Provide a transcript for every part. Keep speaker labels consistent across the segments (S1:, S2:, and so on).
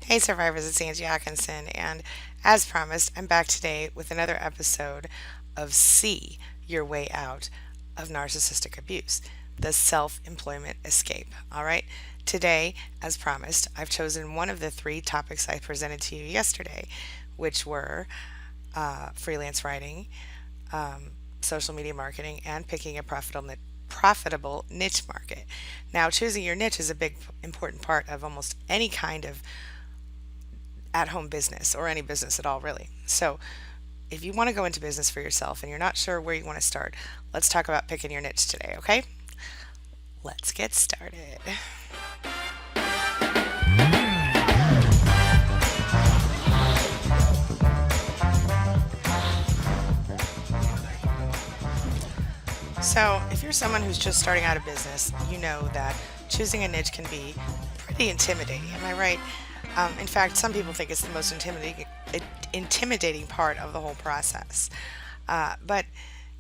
S1: Hey survivors, it's Angie Atkinson, and as promised, I'm back today with another episode of See Your Way Out of Narcissistic Abuse, the self employment escape. All right, today, as promised, I've chosen one of the three topics I presented to you yesterday, which were freelance writing, social media marketing, and picking a profitable niche market. Now, choosing your niche is a big important part of almost any kind of at home business or any business at all, really. So, if you want to go into business for yourself and you're not sure where you want to start, let's talk about picking your niche today, okay? Let's get started. So, if you're someone who's just starting out a business, you know that choosing a niche can be pretty intimidating. Am I right? In fact, some people think it's the most intimidating part of the whole process. But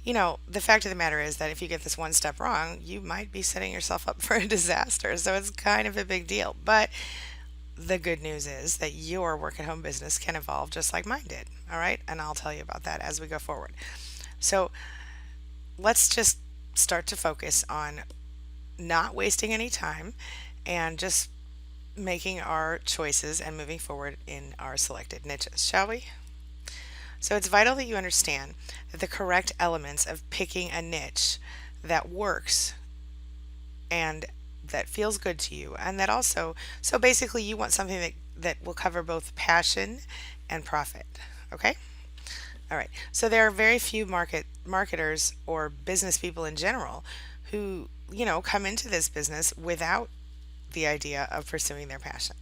S1: the fact of the matter is that if you get this one step wrong, you might be setting yourself up for a disaster. So it's kind of a big deal. But the good news is that your work at home business can evolve just like mine did. All right. And I'll tell you about that as we go forward. So let's just start to focus on not wasting any time and just making our choices and moving forward in our selected niches, shall we? So it's vital that you understand that the correct elements of picking a niche that works and that feels good to you, and that also, so basically, you want something that will cover both passion and profit. Okay? All right. So there are very few marketers or business people in general who, come into this business without the idea of pursuing their passion.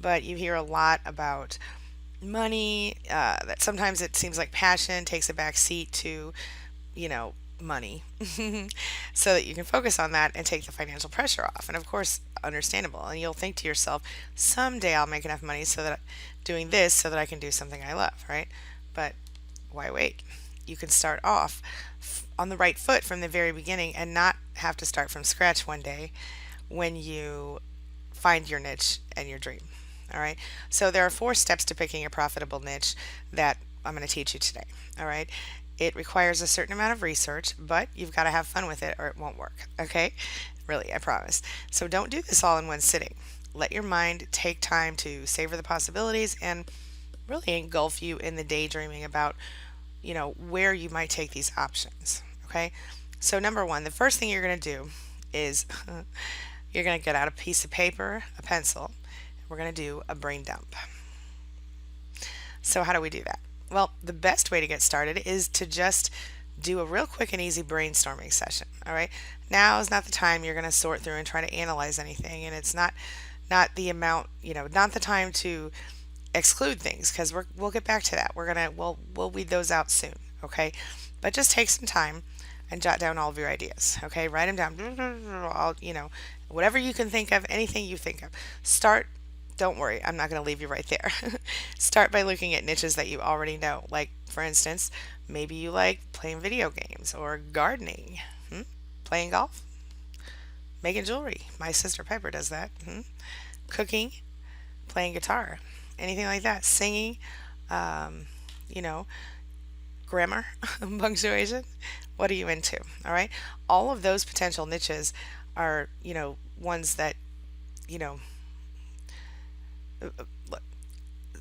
S1: But you hear a lot about money, that sometimes it seems like passion takes a back seat to, money, so that you can focus on that and take the financial pressure off. And of course, understandable. And you'll think to yourself, someday I'll make enough money so that doing this so that I can do something I love, right? But why wait? You can start off on the right foot from the very beginning and not have to start from scratch one day when you find your niche and your dream. All right. So there are four steps to picking a profitable niche that I'm going to teach you today. All right. It requires a certain amount of research, but you've got to have fun with it or it won't work. Okay. Really, I promise. So don't do this all in one sitting. Let your mind take time to savor the possibilities and really engulf you in the daydreaming about, where you might take these options. Okay. So, number one, the first thing you're going to do is you're going to get out a piece of paper, a pencil. We're going to do a brain dump. So, how do we do that? Well, the best way to get started is to just do a real quick and easy brainstorming session. All right. Now is not the time you're going to sort through and try to analyze anything, and it's not the amount, not the time to exclude things because we'll get back to that. We'll weed those out soon. Okay. But just take some time and jot down all of your ideas. Okay, write them down. All, whatever you can think of, anything you think of. Start. Don't worry, I'm not going to leave you right there. Start by looking at niches that you already know. Like, for instance, maybe you like playing video games or gardening, playing golf, making jewelry. My sister Piper does that. Cooking, playing guitar, anything like that. Singing, you know, grammar, punctuation. What are you into? All right. All of those potential niches are, ones that, you know,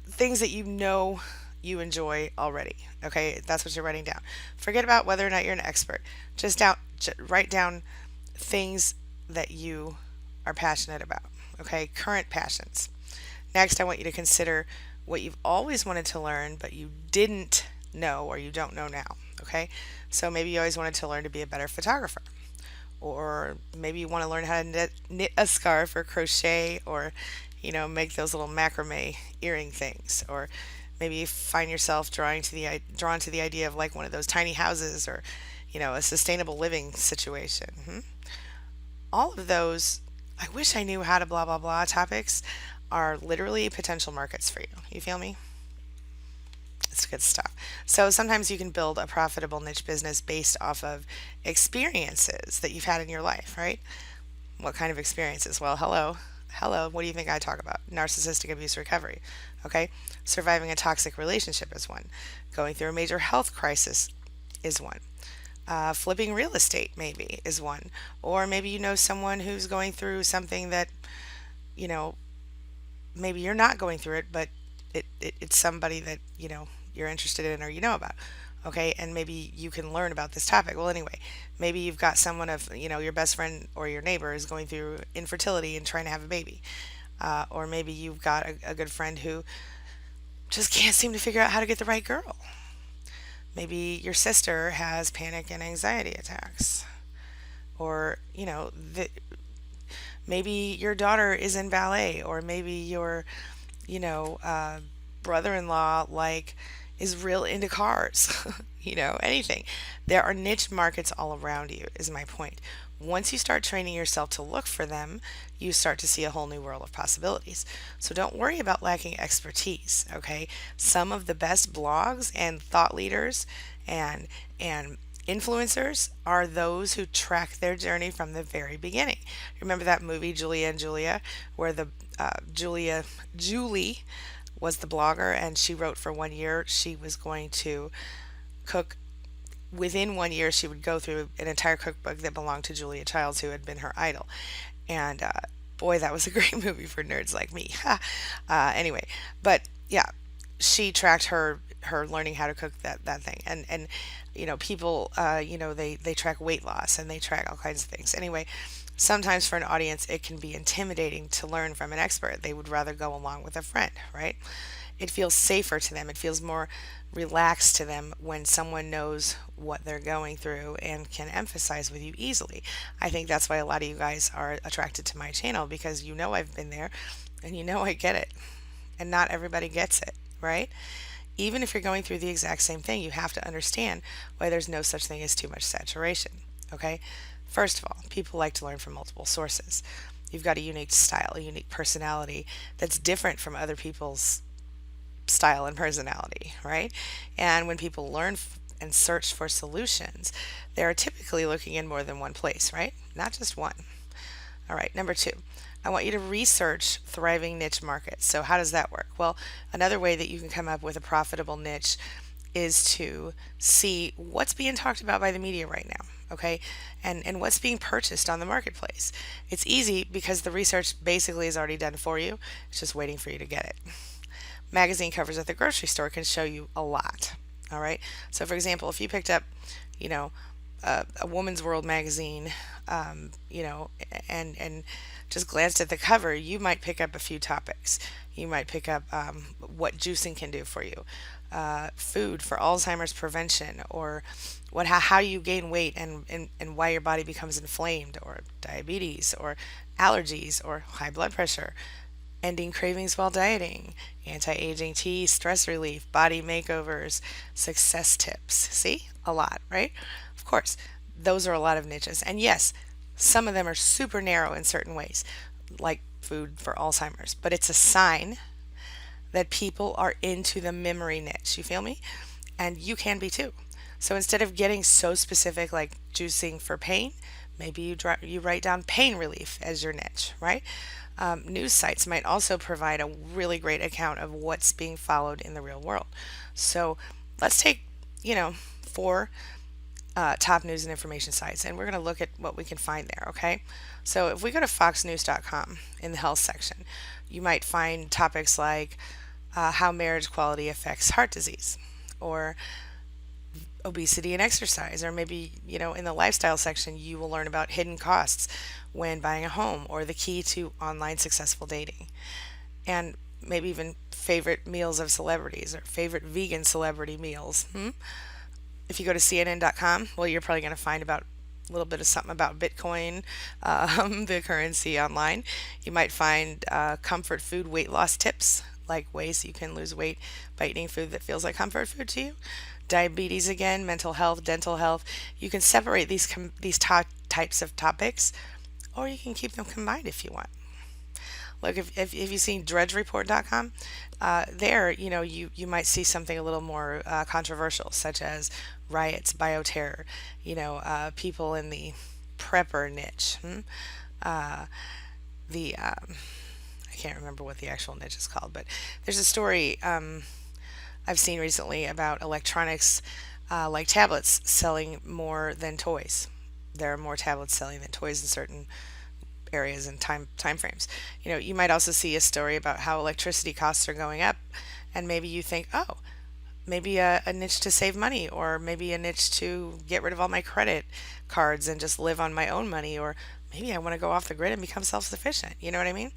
S1: things that you enjoy already. Okay. That's what you're writing down. Forget about whether or not you're an expert. Write down things that you are passionate about. Okay. Current passions. Next, I want you to consider what you've always wanted to learn, but you didn't know or you don't know now. Okay. So maybe you always wanted to learn to be a better photographer, or maybe you want to learn how to knit a scarf or crochet, or make those little macrame earring things, or maybe you find yourself drawn to the idea of like one of those tiny houses, or a sustainable living situation. All of those, I wish I knew how to blah blah blah topics are literally potential markets for you. You feel me? It's good stuff. So sometimes you can build a profitable niche business based off of experiences that you've had in your life, right? What kind of experiences? Well, hello. Hello, what do you think I talk about? Narcissistic abuse recovery. Okay. Surviving a toxic relationship is one. Going through a major health crisis is one. Flipping real estate, maybe, is one. Or maybe you know someone who's going through something that, you know, maybe you're not going through it, but it's somebody that, you're interested in or you know about. Okay. And maybe you can learn about this topic. Well, anyway, maybe you've got someone of, your best friend or your neighbor is going through infertility and trying to have a baby. Or maybe you've got a good friend who just can't seem to figure out how to get the right girl. Maybe your sister has panic and anxiety attacks. Or, maybe your daughter is in ballet, or maybe your, you know, uh, brother-in-law is real into cars. Anything. There are niche markets all around you, is my point. Once you start training yourself to look for them, you start to see a whole new world of possibilities. So don't worry about lacking expertise, okay? Some of the best blogs and thought leaders and and influencers are those who track their journey from the very beginning. Remember that movie Julia and Julia, where the Julie was the blogger, and she wrote for 1 year she was going to cook. Within 1 year, she would go through an entire cookbook that belonged to Julia Childs, who had been her idol. And boy, that was a great movie for nerds like me. Anyway, but yeah, she tracked her learning how to cook that thing, and people, they track weight loss and they track all kinds of things. Anyway, sometimes for an audience, it can be intimidating to learn from an expert. They would rather go along with a friend, right? It feels safer to them. It feels more relaxed to them when someone knows what they're going through and can emphasize with you easily. I think that's why a lot of you guys are attracted to my channel, because I've been there and I get it. And not everybody gets it, right? Even if you're going through the exact same thing, you have to understand why there's no such thing as too much saturation, okay? First of all, people like to learn from multiple sources. You've got a unique style, a unique personality that's different from other people's style and personality, right? And when people learn and search for solutions, they're typically looking in more than one place, right? Not just one. All right, number two, I want you to research thriving niche markets. So, how does that work? Well, another way that you can come up with a profitable niche is to see what's being talked about by the media right now, okay? And what's being purchased on the marketplace. It's easy because the research basically is already done for you, it's just waiting for you to get it. Magazine covers at the grocery store can show you a lot. All right. So, for example, if you picked up, you know, a Woman's World magazine, and just glanced at the cover, you might pick up a few topics. You might pick up what juicing can do for you, food for Alzheimer's prevention, or how you gain weight and why your body becomes inflamed, or diabetes, or allergies, or high blood pressure, ending cravings while dieting, anti-aging tea, stress relief, body makeovers, success tips. See? A lot, right? Of course, those are a lot of niches. And yes, some of them are super narrow in certain ways, like food for Alzheimer's, but it's a sign that people are into the memory niche. You feel me? And you can be too. So instead of getting so specific like juicing for pain, maybe you write down pain relief as your niche, right? News sites might also provide a really great account of what's being followed in the real world. So let's take, four top news and information sites, and we're going to look at what we can find there, okay? So if we go to foxnews.com in the health section, you might find topics like how marriage quality affects heart disease, or obesity and exercise, or maybe, in the lifestyle section, you will learn about hidden costs when buying a home, or the key to online successful dating, and maybe even favorite meals of celebrities or favorite vegan celebrity meals. If you go to CNN.com, well, you're probably going to find about a little bit of something about Bitcoin, the currency online. You might find comfort food weight loss tips, like ways you can lose weight by eating food that feels like comfort food to you. Diabetes again, mental health, dental health. You can separate these types of topics, or you can keep them combined if you want. Look, if you've seen drudgereport.com, there, you might see something a little more controversial, such as riots, bioterror, people in the prepper niche, the I can't remember what the actual niche is called, but there's a story I've seen recently about electronics, like tablets, selling more than toys. There are more tablets selling than toys in certain areas and time frames. You might also see a story about how electricity costs are going up, and maybe you think, oh, maybe a niche to save money, or maybe a niche to get rid of all my credit cards and just live on my own money, or maybe I want to go off the grid and become self-sufficient. You know what I mean?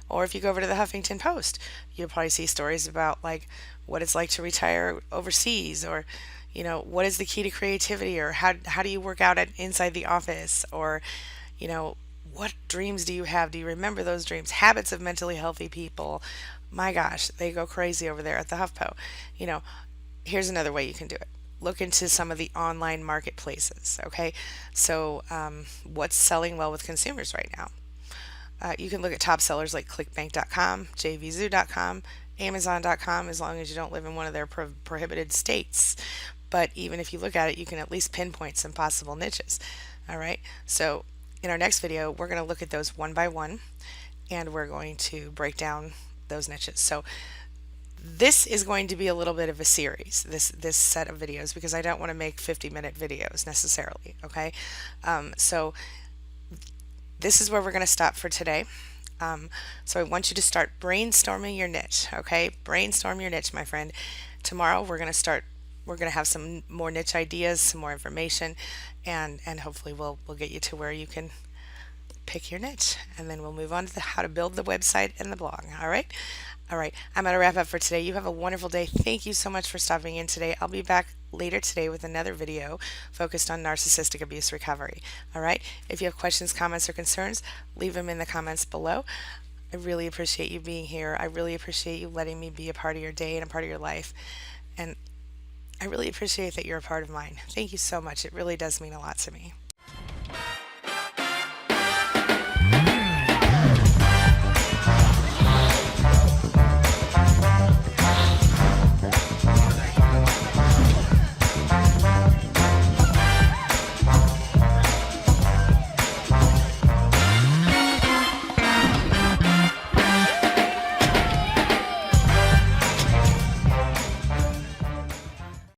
S1: Or if you go over to the Huffington Post, you'll probably see stories about like what it's like to retire overseas, or what is the key to creativity, or how do you work out inside the office, or you know what dreams do you have? Do you remember those dreams? Habits of mentally healthy people. My gosh, they go crazy over there at the HuffPo. You know, Here's another way you can do it. Look into some of the online marketplaces. Okay, so what's selling well with consumers right now? You can look at top sellers like clickbank.com, jvzoo.com, amazon.com, as long as you don't live in one of their prohibited states. But even if you look at it, you can at least pinpoint some possible niches. All right, so in our next video, we're going to look at those one by one, and we're going to break down those niches. So this is going to be a little bit of a series, this set of videos, because I don't want to make 50-minute videos necessarily. Okay, so this is where we're going to stop for today. So I want you to start brainstorming your niche. Okay, brainstorm your niche, my friend. Tomorrow we're going to start. We're going to have some more niche ideas, some more information, and hopefully we'll get you to where you can pick your niche, and then we'll move on to how to build the website and the blog. All right. All right. I'm going to wrap up for today. You have a wonderful day. Thank you so much for stopping in today. I'll be back later today with another video focused on narcissistic abuse recovery. All right. If you have questions, comments, or concerns, leave them in the comments below. I really appreciate you being here. I really appreciate you letting me be a part of your day and a part of your life. And I really appreciate that you're a part of mine. Thank you so much. It really does mean a lot to me.